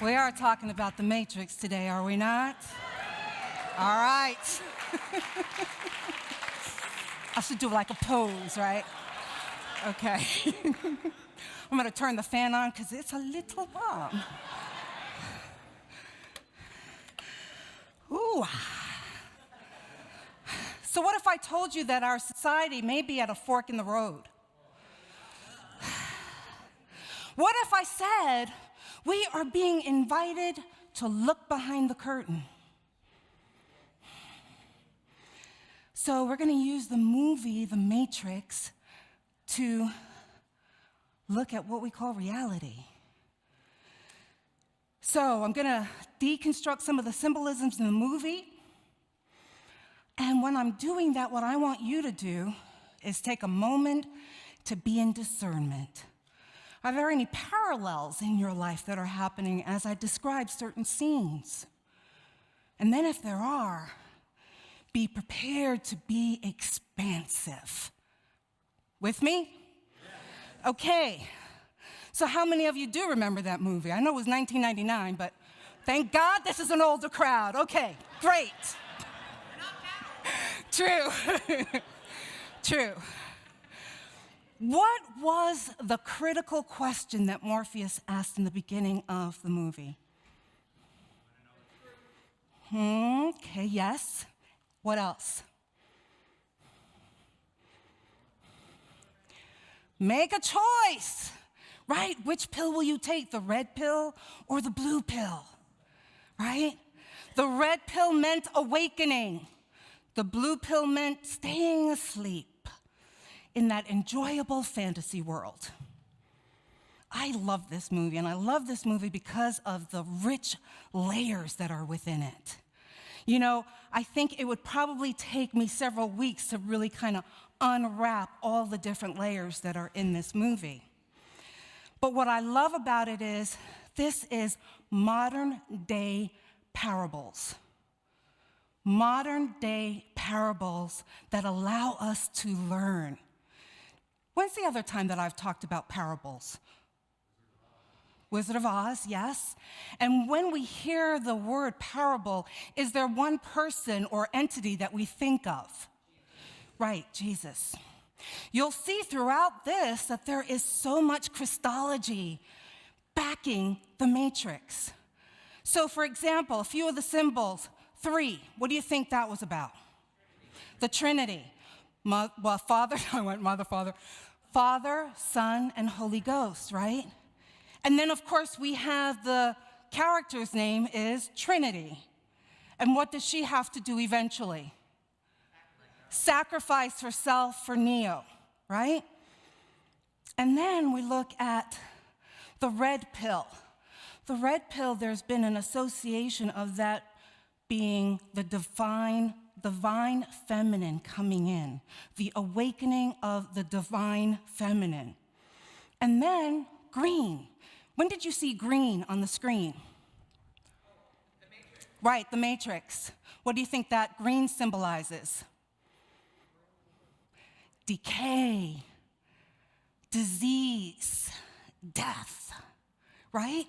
We are talking about the Matrix today, are we not? All right. I should do like a pose, right? Okay. I'm going to turn the fan on because it's a little warm. Ooh. So what if I told you that our society may be at a fork in the road? What if I said we are being invited to look behind the curtain? So we're going to use the movie, The Matrix, to look at what we call reality. So I'm going to deconstruct some of the symbolisms in the movie. And when I'm doing that, what I want you to do is take a moment to be in discernment. Are there any parallels in your life that are happening as I describe certain scenes? And then if there are, be prepared to be expansive. With me? Okay. So how many of you do remember that movie? I know it was 1999, but thank God this is an older crowd. Okay, great. True. True. What was the critical question that Morpheus asked in the beginning of the movie? Okay, yes. What else? Make a choice, right? Which pill will you take, the red pill or the blue pill, right? The red pill meant awakening. The blue pill meant staying asleep in that enjoyable fantasy world. I love this movie, and I love this movie because of the rich layers that are within it. You know, I think it would probably take me several weeks to really kind of unwrap all the different layers that are in this movie. But what I love about it is this is modern day parables. Modern day parables that allow us to learn. When's the other time that I've talked about parables? Wizard of Oz, yes. And when we hear the word parable, is there one person or entity that we think of? Right, Jesus. You'll see throughout this that there is so much Christology backing the Matrix. So for example, a few of the symbols, 3, what do you think that was about? The Trinity. Father, Son, and Holy Ghost, right? And then, of course, we have the character's name is Trinity. And what does she have to do eventually? Sacrifice herself for Neo, right? And then we look at the red pill. The red pill, there's been an association of that being the divine feminine coming in, the awakening of the divine feminine. And then green. When did you see green on the screen? The Matrix. Right, the Matrix. What do you think that green symbolizes? Decay, disease, death, right?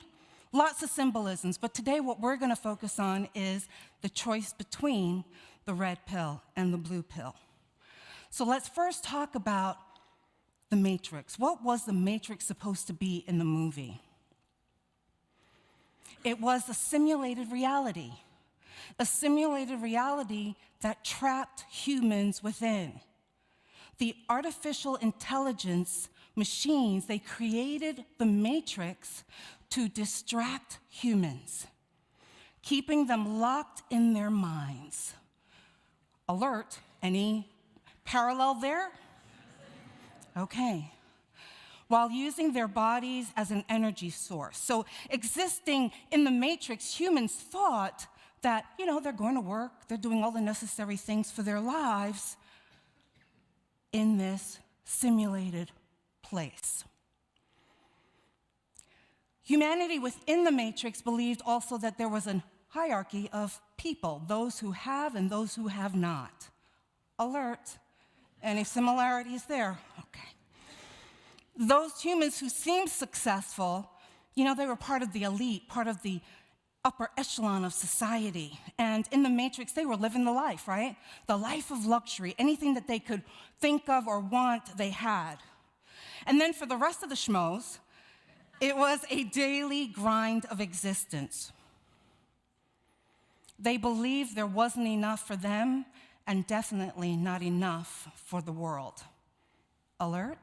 Lots of symbolisms, but today what we're going to focus on is the choice between the red pill and the blue pill. So let's first talk about the Matrix. What was the Matrix supposed to be in the movie? It was a simulated reality that trapped humans within. The artificial intelligence machines, they created the Matrix to distract humans, keeping them locked in their minds. Alert, any parallel there? Okay. While using their bodies as an energy source. So existing in the Matrix, humans thought that, they're going to work, they're doing all the necessary things for their lives in this simulated place. Humanity within the Matrix believed also that there was a hierarchy of people, those who have and those who have not. Alert. Any similarities there? Okay. Those humans who seemed successful You know, they were part of the elite, part of the upper echelon of society. And in the Matrix, they were living the life, right? The life of luxury. Anything that they could think of or want, they had. And then for the rest of the schmoes, it was a daily grind of existence. They believed there wasn't enough for them and definitely not enough for the world. Alert?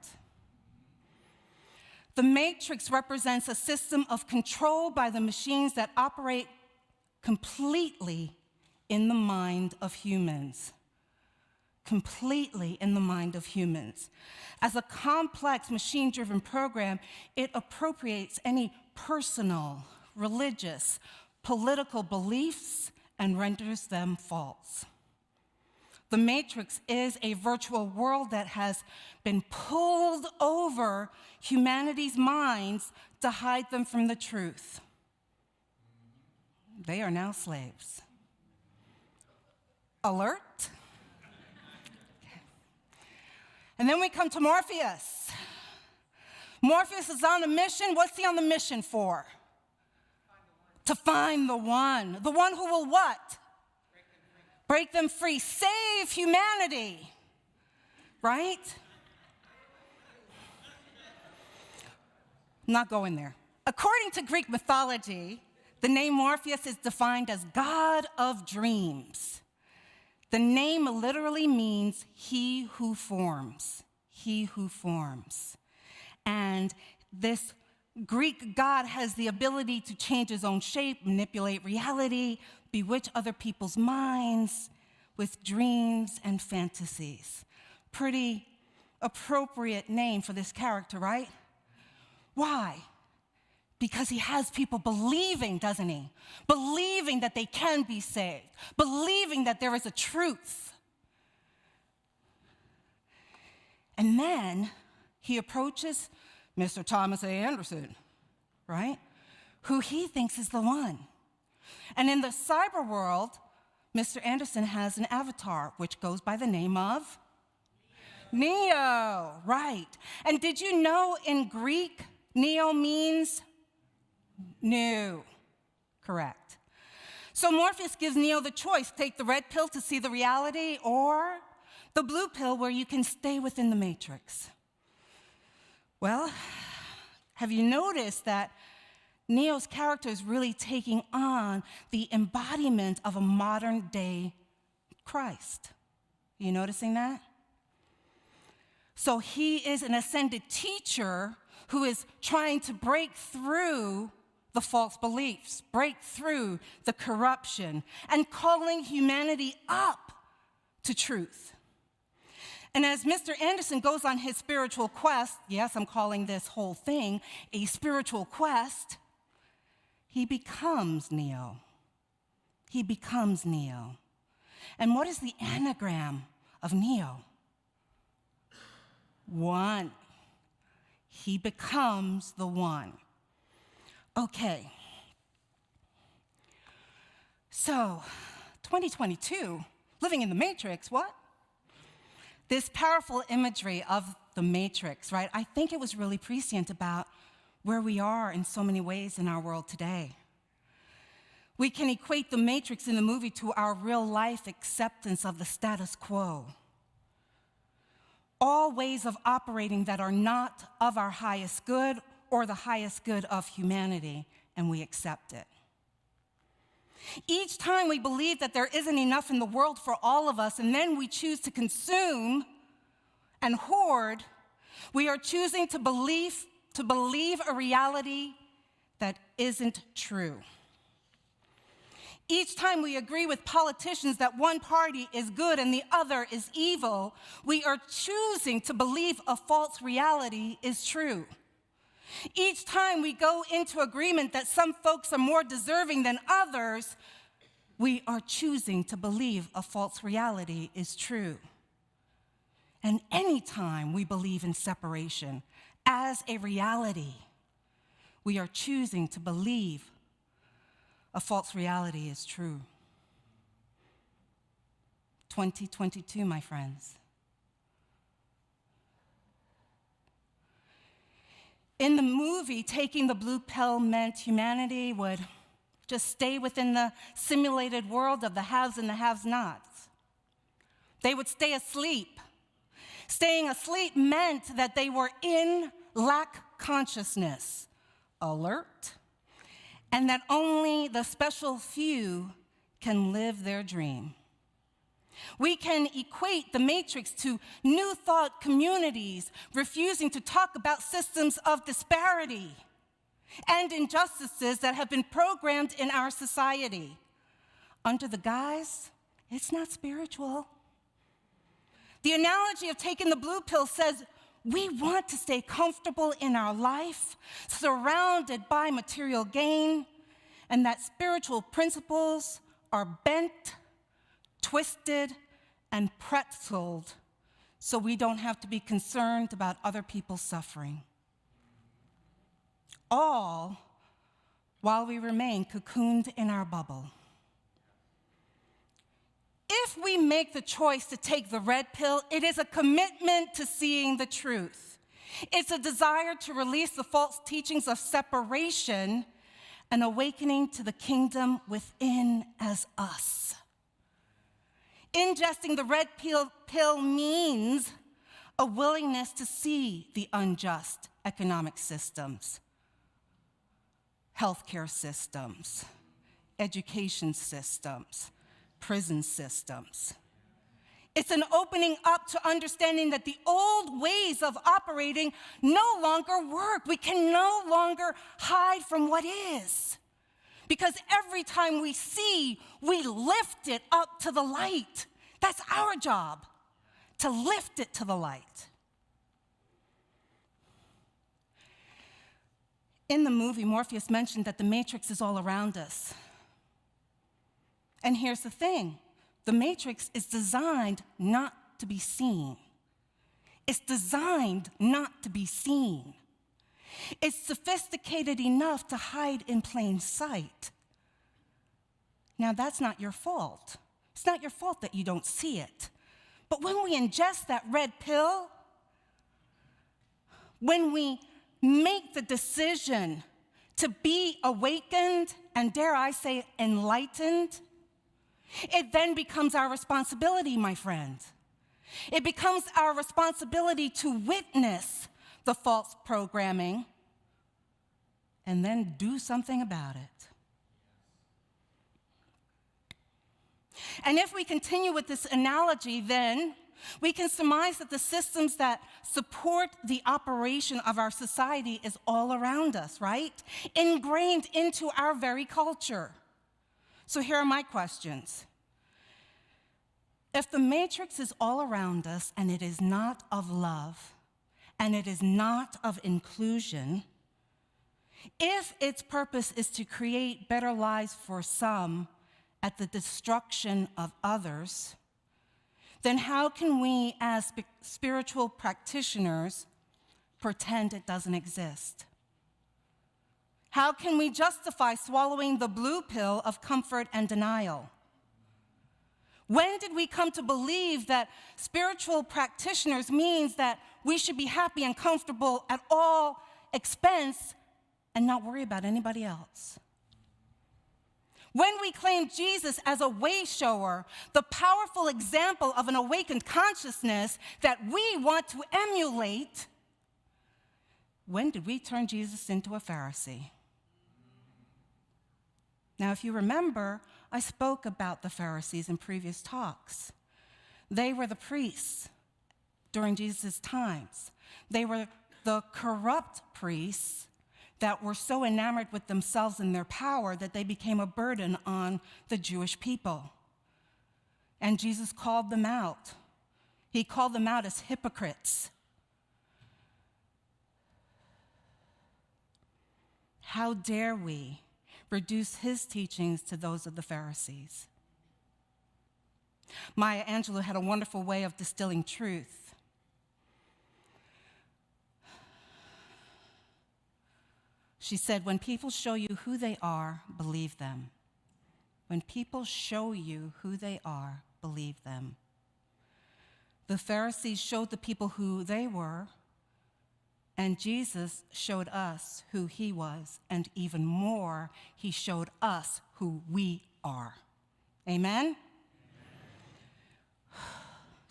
The Matrix represents a system of control by the machines that operate completely in the mind of humans. Completely in the mind of humans. As a complex machine-driven program, it appropriates any personal, religious, political beliefs and renders them false. The Matrix is a virtual world that has been pulled over humanity's minds to hide them from the truth. They are now slaves. Alert? Okay. And then we come to Morpheus. Morpheus is on a mission. What's he on the mission for? To find the one. The one who will what? Break them free. Save humanity. Right? I'm not going there. According to Greek mythology, the name Morpheus is defined as God of dreams. The name literally means he who forms. He who forms. And this Greek god has the ability to change his own shape, manipulate reality, bewitch other people's minds with dreams and fantasies. Pretty appropriate name for this character, right? Why? Because he has people believing, doesn't he? Believing that they can be saved, believing that there is a truth. And then he approaches Mr. Thomas A. Anderson, right? Who he thinks is the one. And in the cyber world, Mr. Anderson has an avatar, which goes by the name of Neo, right. And did you know in Greek, Neo means new? Correct. So Morpheus gives Neo the choice, take the red pill to see the reality or the blue pill where you can stay within the matrix. Well, have you noticed that Neo's character is really taking on the embodiment of a modern day Christ? You noticing that? So he is an ascended teacher who is trying to break through the false beliefs, break through the corruption, and calling humanity up to truth. And as Mr. Anderson goes on his spiritual quest, yes, I'm calling this whole thing a spiritual quest, he becomes Neo. He becomes Neo. And what is the anagram of Neo? One. He becomes the one. Okay. So, 2022, living in the Matrix, what? This powerful imagery of the Matrix, right? I think it was really prescient about where we are in so many ways in our world today. We can equate the Matrix in the movie to our real life acceptance of the status quo. All ways of operating that are not of our highest good or the highest good of humanity, and we accept it. Each time we believe that there isn't enough in the world for all of us, and then we choose to consume and hoard, we are choosing to believe a reality that isn't true. Each time we agree with politicians that one party is good and the other is evil, we are choosing to believe a false reality is true. Each time we go into agreement that some folks are more deserving than others, we are choosing to believe a false reality is true. And anytime we believe in separation as a reality, we are choosing to believe a false reality is true. 2022, my friends. In the movie, taking the blue pill meant humanity would just stay within the simulated world of the haves and the have-nots. They would stay asleep. Staying asleep meant that they were in lack consciousness, alert, and that only the special few can live their dream. We can equate the matrix to new thought communities refusing to talk about systems of disparity and injustices that have been programmed in our society. Under the guise, it's not spiritual. The analogy of taking the blue pill says we want to stay comfortable in our life, surrounded by material gain, and that spiritual principles are bent, twisted, and pretzeled so we don't have to be concerned about other people's suffering. All while we remain cocooned in our bubble. If we make the choice to take the red pill, it is a commitment to seeing the truth. It's a desire to release the false teachings of separation and awakening to the kingdom within as us. Ingesting the red pill means a willingness to see the unjust economic systems, healthcare systems, education systems, prison systems. It's an opening up to understanding that the old ways of operating no longer work. We can no longer hide from what is. Because every time we see, we lift it up to the light. That's our job, to lift it to the light. In the movie, Morpheus mentioned that the matrix is all around us. And here's the thing, the matrix is designed not to be seen. It's designed not to be seen. It's sophisticated enough to hide in plain sight. Now, that's not your fault. It's not your fault that you don't see it. But when we ingest that red pill, when we make the decision to be awakened and, dare I say, enlightened, it then becomes our responsibility, my friend. It becomes our responsibility to witness the false programming and then do something about it. And if we continue with this analogy, then we can surmise that the systems that support the operation of our society is all around us, right? Ingrained into our very culture. So here are my questions. If the matrix is all around us and it is not of love, and it is not of inclusion, if its purpose is to create better lives for some at the destruction of others, then how can we as spiritual practitioners pretend it doesn't exist? How can we justify swallowing the blue pill of comfort and denial? When did we come to believe that spiritual practitioners means that we should be happy and comfortable at all expense and not worry about anybody else? When we claim Jesus as a way shower, the powerful example of an awakened consciousness that we want to emulate, when did we turn Jesus into a Pharisee? Now, if you remember, I spoke about the Pharisees in previous talks. They were the priests during Jesus' times. They were the corrupt priests that were so enamored with themselves and their power that they became a burden on the Jewish people. And Jesus called them out. He called them out as hypocrites. How dare we reduce his teachings to those of the Pharisees? Maya Angelou had a wonderful way of distilling truth. She said, when people show you who they are, believe them. When people show you who they are, believe them. The Pharisees showed the people who they were, And Jesus showed us who he was, and even more, he showed us who we are. Amen?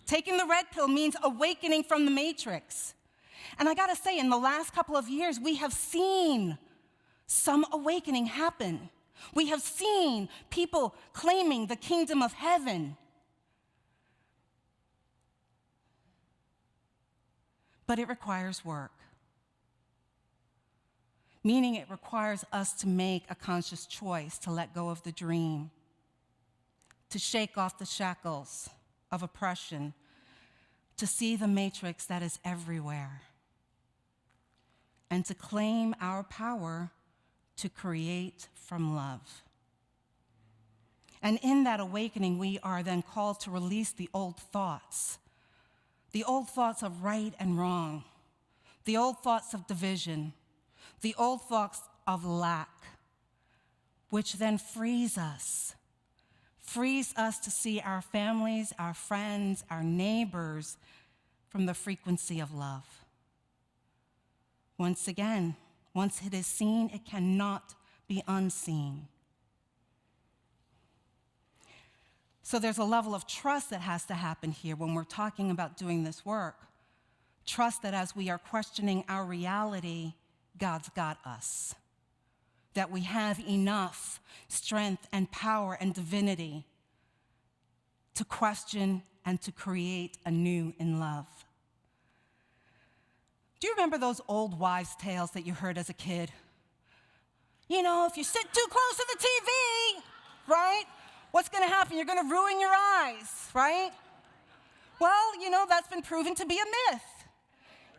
Taking the red pill means awakening from the matrix. And I gotta say, in the last couple of years, we have seen some awakening happen. We have seen people claiming the kingdom of heaven. But it requires work. Meaning it requires us to make a conscious choice to let go of the dream, to shake off the shackles of oppression, to see the matrix that is everywhere, and to claim our power to create from love. And in that awakening, we are then called to release the old thoughts of right and wrong, the old thoughts of division, the old thoughts of lack, which then frees us to see our families, our friends, our neighbors from the frequency of love. Once again, once it is seen, it cannot be unseen. So there's a level of trust that has to happen here when we're talking about doing this work. Trust that as we are questioning our reality, God's got us. That we have enough strength and power and divinity to question and to create anew in love. Do you remember those old wives' tales that you heard as a kid? You know, if you sit too close to the TV, right? What's going to happen? You're going to ruin your eyes, right? Well, you know, that's been proven to be a myth.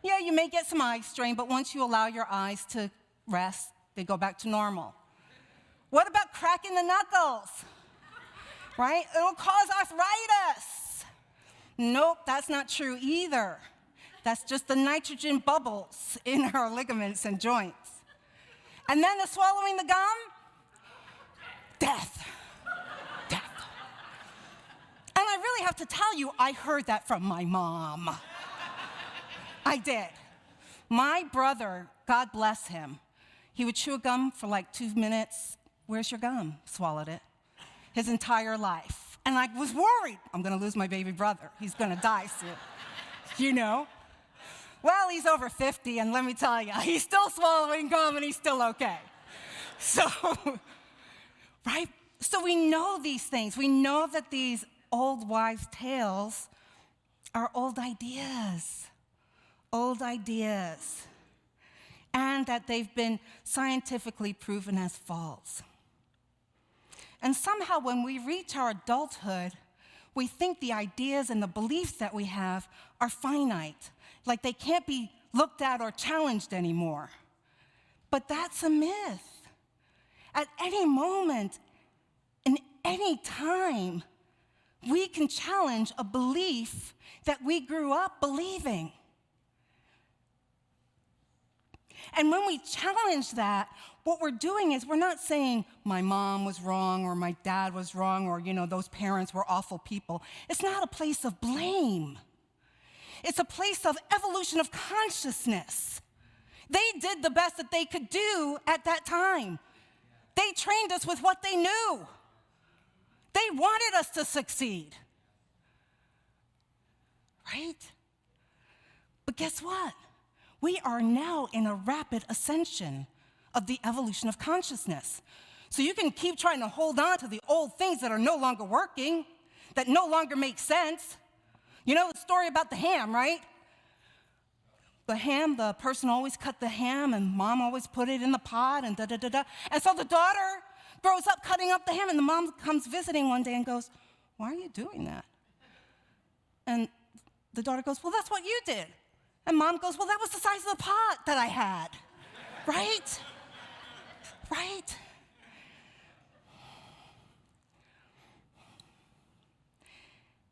Yeah, you may get some eye strain, but once you allow your eyes to rest, they go back to normal. What about cracking the knuckles? Right? It'll cause arthritis. Nope, that's not true either. That's just the nitrogen bubbles in our ligaments and joints. And then the swallowing the gum, death. Death. And I really have to tell you, I heard that from my mom. I did. My brother, God bless him, he would chew a gum for like 2 minutes. Where's your gum? Swallowed it. His entire life. And I was worried, I'm gonna lose my baby brother. He's gonna die soon, you know? Well, he's over 50, and let me tell you, he's still swallowing gum and he's still okay. So, right? So we know these things. We know that these old wives' tales are old ideas, and that they've been scientifically proven as false. And somehow when we reach our adulthood, we think the ideas and the beliefs that we have are finite, like they can't be looked at or challenged anymore. But that's a myth. At any moment, in any time, we can challenge a belief that we grew up believing. And when we challenge that, what we're doing is we're not saying my mom was wrong or my dad was wrong or, you know, those parents were awful people. It's not a place of blame. It's a place of evolution of consciousness. They did the best that they could do at that time. They trained us with what they knew. They wanted us to succeed. Right? But guess what? We are now in a rapid ascension of the evolution of consciousness. So you can keep trying to hold on to the old things that are no longer working, that no longer make sense. You know the story about the ham, right? The ham, the person always cut the ham, and mom always put it in the pot, and da-da-da-da. And so the daughter grows up cutting up the ham, and the mom comes visiting one day and goes, "Why are you doing that?" And the daughter goes, "Well, that's what you did." And mom goes, "Well, that was the size of the pot that I had." Right? Right?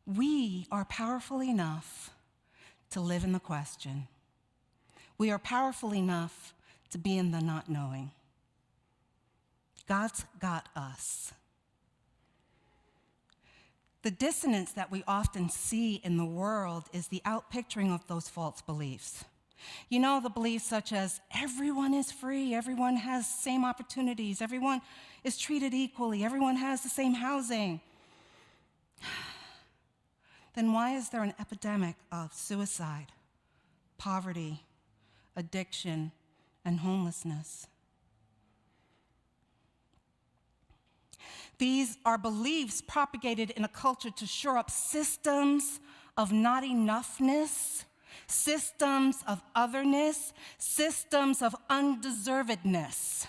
We are powerful enough to live in the question. We are powerful enough to be in the not knowing. God's got us. The dissonance that we often see in the world is the outpicturing of those false beliefs. You know, the beliefs such as everyone is free, everyone has same opportunities, everyone is treated equally, everyone has the same housing. Then why is there an epidemic of suicide, poverty, addiction, and homelessness? These are beliefs propagated in a culture to shore up systems of not enoughness, systems of otherness, systems of undeservedness.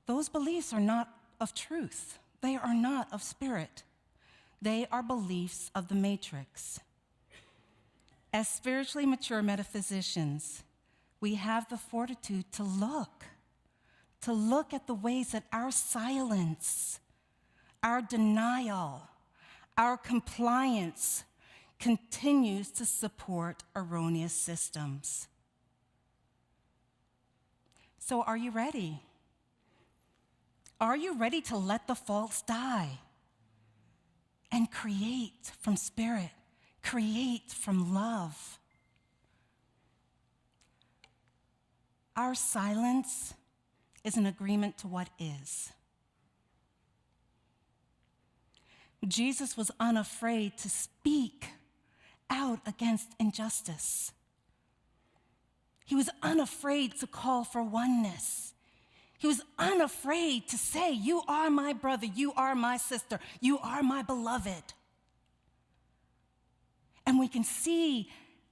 Those beliefs are not of truth. They are not of spirit. They are beliefs of the matrix. As spiritually mature metaphysicians, we have the fortitude to look at the ways that our silence, our denial, our compliance continues to support erroneous systems. So are you ready? Are you ready to let the false die and create from spirit, create from love? Our silence is an agreement to what is. Jesus was unafraid to speak out against injustice. He was unafraid to call for oneness. He was unafraid to say, you are my brother, you are my sister, you are my beloved. And we can see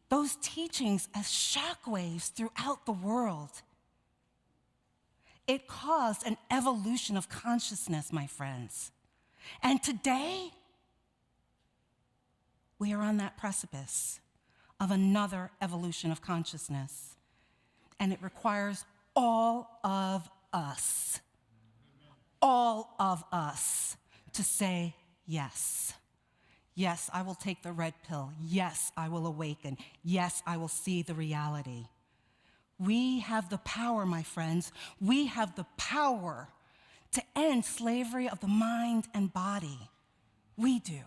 those teachings as shockwaves throughout the world. It caused an evolution of consciousness, my friends. And today, we are on that precipice of another evolution of consciousness. And it requires all of us to say yes. Yes, I will take the red pill. Yes, I will awaken. Yes, I will see the reality. We have the power, my friends. We have the power to end slavery of the mind and body. We do.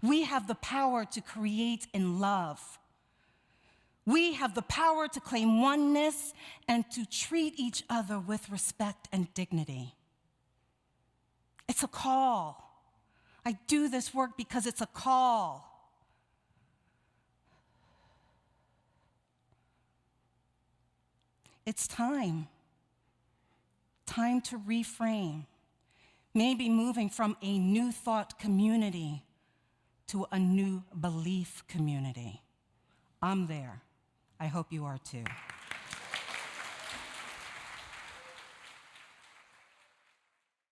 We have the power to create in love. We have the power to claim oneness and to treat each other with respect and dignity. It's a call. I do this work because it's a call. It's time to reframe, maybe moving from a new thought community to a new belief community. I'm there. I hope you are too.